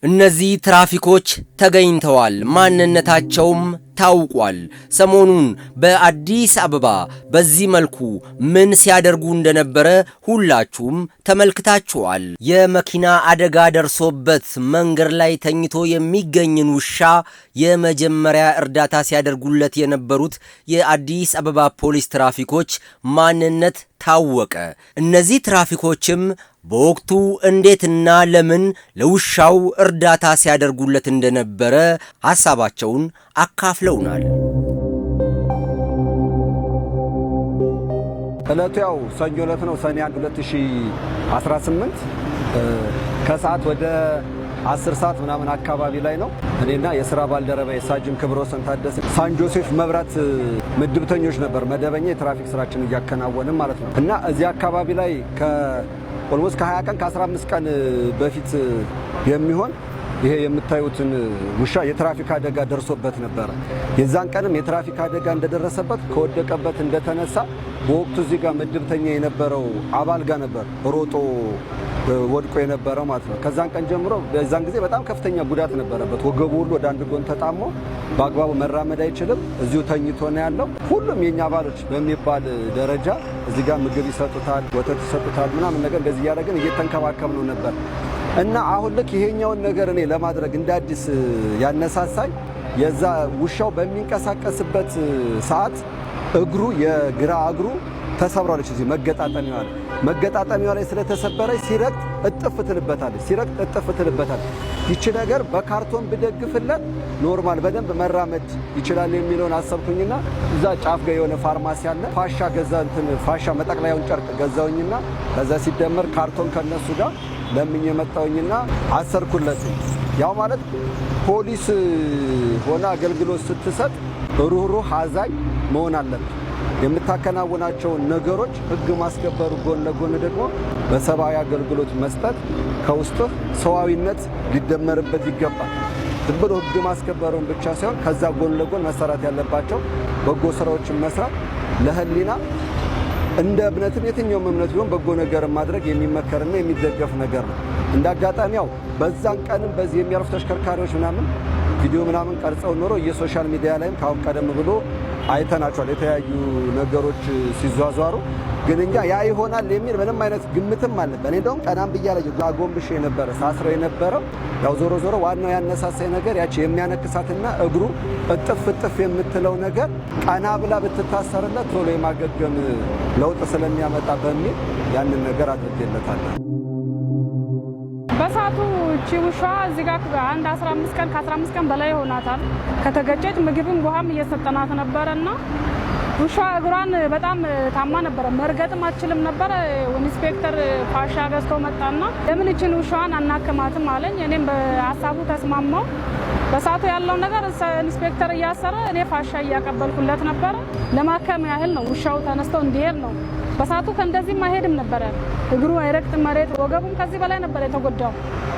እነዚህ ትራፊኮች ተገኝተዋል፣ ማንነታቸውም ታውቋል። ሰሞኑን በአዲስ አበባ በዚህ መልኩ ምን ሲያደርጉ እንደነበረ ሁላችሁም ተመልክታችኋል። የመኪና አደጋ ደርሶበት መንገድ ላይ ተኝቶ የሚገኝን ውሻ የመጀመሪያ እርዳታ ሲያደርጉለት የነበሩት የአዲስ አበባ ፖሊስ ትራፊኮች ማንነት ታወቀ። እነዚህ ትራፊኮችም በወቅቱ እንዴትና ለምን ለውሻው እርዳታ ሲያደርጉለት እንደነበረ ሐሳባቸውን አካፍለውናል። ዕለቱ ያው ሰኞ ዕለት ነው፣ ሰኔ 1 2018 ከሰዓት ወደ 10 ሰዓት ምናምን አካባቢ ላይ ነው። እኔና የሥራ ባልደረባዬ ሳጅን ክብረወሰን ታደሰ ሳን ጆሴፍ መብራት ምድብተኞች ነበር መደበኛ የትራፊክ ስራችን እያከናወንን ማለት ነው። እና እዚህ አካባቢ ላይ ኦልሞስት ከ20 ቀን ከ15 ቀን በፊት የሚሆን ይሄ የምታዩትን ውሻ የትራፊክ አደጋ ደርሶበት ነበር። የዛን ቀንም የትራፊክ አደጋ እንደደረሰበት ከወደቀበት እንደተነሳ በወቅቱ እዚህ ጋር ምድብተኛ የነበረው አባል ጋር ነበር ሮጦ ወድቆ የነበረው ማለት ነው። ከዛን ቀን ጀምሮ በዛን ጊዜ በጣም ከፍተኛ ጉዳት ነበረበት። ወገቡ ሁሉ ወደ አንድ ጎን ተጣሞ በአግባቡ መራመድ አይችልም። እዚሁ ተኝቶ ነው ያለው። ሁሉም የኛ አባሎች በሚባል ደረጃ እዚህ ጋር ምግብ ይሰጡታል፣ ወተት ይሰጡታል ምናምን ነገር እንደዚህ እያደረግን እየተንከባከብነው ነበር እና አሁን ልክ ይሄኛውን ነገር እኔ ለማድረግ እንደ አዲስ ያነሳሳኝ የዛ ውሻው በሚንቀሳቀስበት ሰዓት እግሩ የግራ እግሩ ተሰብራለች። እዚህ መገጣጠሚያው ላይ ስለተሰበረች ሲረግጥ እጥፍ ትልበታለች። ይቺ ነገር በካርቶን ብደግፍለት ኖርማል በደንብ መራመድ ይችላል የሚለውን አሰብኩኝና እዛ ጫፍ ጋር የሆነ ፋርማሲ አለ። ፋሻ መጠቅለያውን ጨርቅ ገዛውኝና ከዛ ሲደመር ካርቶን ከነሱ ጋር ለምኝ የመጣውኝና አሰርኩለት። ያው ማለት ፖሊስ ሆነ አገልግሎት ስትሰጥ ሩህሩህ አዛኝ መሆን አለበት። የምታከናውናቸውን ነገሮች ሕግ ማስከበሩ ጎን ለጎን ደግሞ በሰብአዊ አገልግሎት መስጠት ከውስጥ ሰዋዊነት ሊደመርበት ይገባል። ዝም ብሎ ሕግ ማስከበሩን ብቻ ሳይሆን ከዛ ጎን ለጎን መሰራት ያለባቸው በጎ ስራዎችን መስራት ለህሊና እንደ እምነትም የትኛውም እምነት ቢሆን በጎ ነገር ማድረግ የሚመከርና የሚደገፍ ነገር ነው። እንደ አጋጣሚው በዛን ቀንም በዚህ የሚያልፉ ተሽከርካሪዎች ምናምን ቪዲዮ ምናምን ቀርጸው ኖሮ የሶሻል ሚዲያ ላይም ካሁን ቀደም ብሎ አይተናቸዋል የተለያዩ ነገሮች ሲዟዟሩ። ግን እኛ ያ ይሆናል የሚል ምንም አይነት ግምትም አልነበረ። እኔ እንደውም ቀናም ብያለሁ አጎንብሼ የነበረ ሳስረው የነበረው ያው ዞሮ ዋናው ያነሳሳይ ነገር ያቺ የሚያነክሳትና እግሩ እጥፍ የምትለው ነገር ቀና ብላ ብትታሰርለት ቶሎ የማገገም ለውጥ ስለሚያመጣ በሚል ያንን ነገር አድርጌለታለሁ። በሳቱ እቺ ውሻ እዚህ ጋር አንድ 15 ቀን ከ15 ቀን በላይ ሆናታል ከተገጨች። ምግብም ውሃም እየሰጠናት ነበርና ውሻ እግሯን በጣም ታማ ነበር፣ መርገጥም አትችልም ነበር። ኢንስፔክተር ፋሻ ገዝቶ መጣና ለምን እቺን ውሻዋን አናከማትም አለኝ። እኔም በሐሳቡ ተስማማው። በሳቱ ያለው ነገር ኢንስፔክተር እያሰረ እኔ ፋሻ እያቀበልኩለት ነበር። ለማከም ያህል ነው፣ ውሻው ተነስቶ እንዲሄድ ነው። በሳቱ ከእንደዚህ ማሄድም ነበር፣ እግሩ አይረግጥም መሬት። ወገቡም ከዚህ በላይ ነበር የተጎዳው።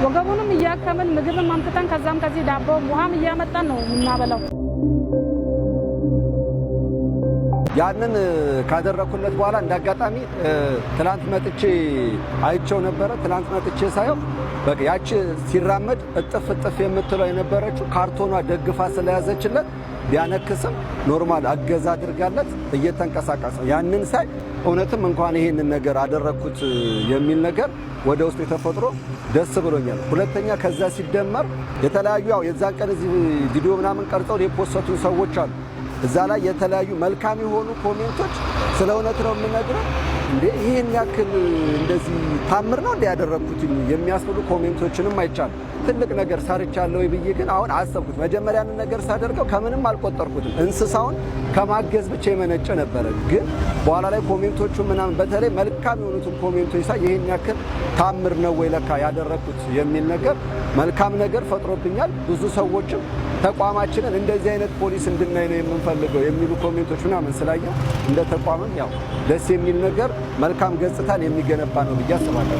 ወገቡንም እያከምን ምግብም አምጥተን ከዛም ከዚህ ዳቦ ውሃም እያመጣን ነው የምናበላው። ያንን ካደረኩለት በኋላ እንዳጋጣሚ ትላንት መጥቼ አይቸው ነበረ። ትላንት መጥቼ ሳየው በቃ ያቺ ሲራመድ እጥፍ የምትለው የነበረችው ካርቶኗ ደግፋ ስለያዘችለት ቢያነክስም ኖርማል አገዛ አድርጋለት እየተንቀሳቀሰ ያንን ሳይ እውነትም እንኳን ይሄንን ነገር አደረኩት የሚል ነገር ወደ ውስጥ ተፈጥሮ ደስ ብሎኛል። ሁለተኛ ከዛ ሲደመር የተለያዩ ያው የዛን ቀን እዚህ ቪዲዮ ምናምን ቀርጸው የፖስቱ ሰዎች አሉ። እዛ ላይ የተለያዩ መልካም የሆኑ ኮሜንቶች ስለ እውነት ነው የምነግረው እንዴ ይሄን ያክል እንደዚህ ታምር ነው እንደ ያደረኩት የሚያስብሉ ኮሜንቶችንም አይቻሉ። ትልቅ ነገር ሰርቻለሁ ብዬ ግን አሁን አሰብኩት። መጀመሪያ ያን ነገር ሳደርገው ከምንም አልቆጠርኩትም። እንስሳውን ከማገዝ ብቻ የመነጨ ነበረ። ግን በኋላ ላይ ኮሜንቶቹ ምናምን በተለይ መልካም የሆኑትን ኮሜንቶች ሳይ ይሄን ያክል ታምር ነው ወይ ለካ ያደረኩት የሚል ነገር መልካም ነገር ፈጥሮብኛል። ብዙ ሰዎችም ተቋማችንን እንደዚህ አይነት ፖሊስ እንድናይ ነው የምንፈልገው የሚሉ ኮሜንቶች ምናምን ስላየው እንደ ተቋምም ያው ደስ የሚል ነገር መልካም ገጽታን የሚገነባ ነው ብዬ አስባለሁ።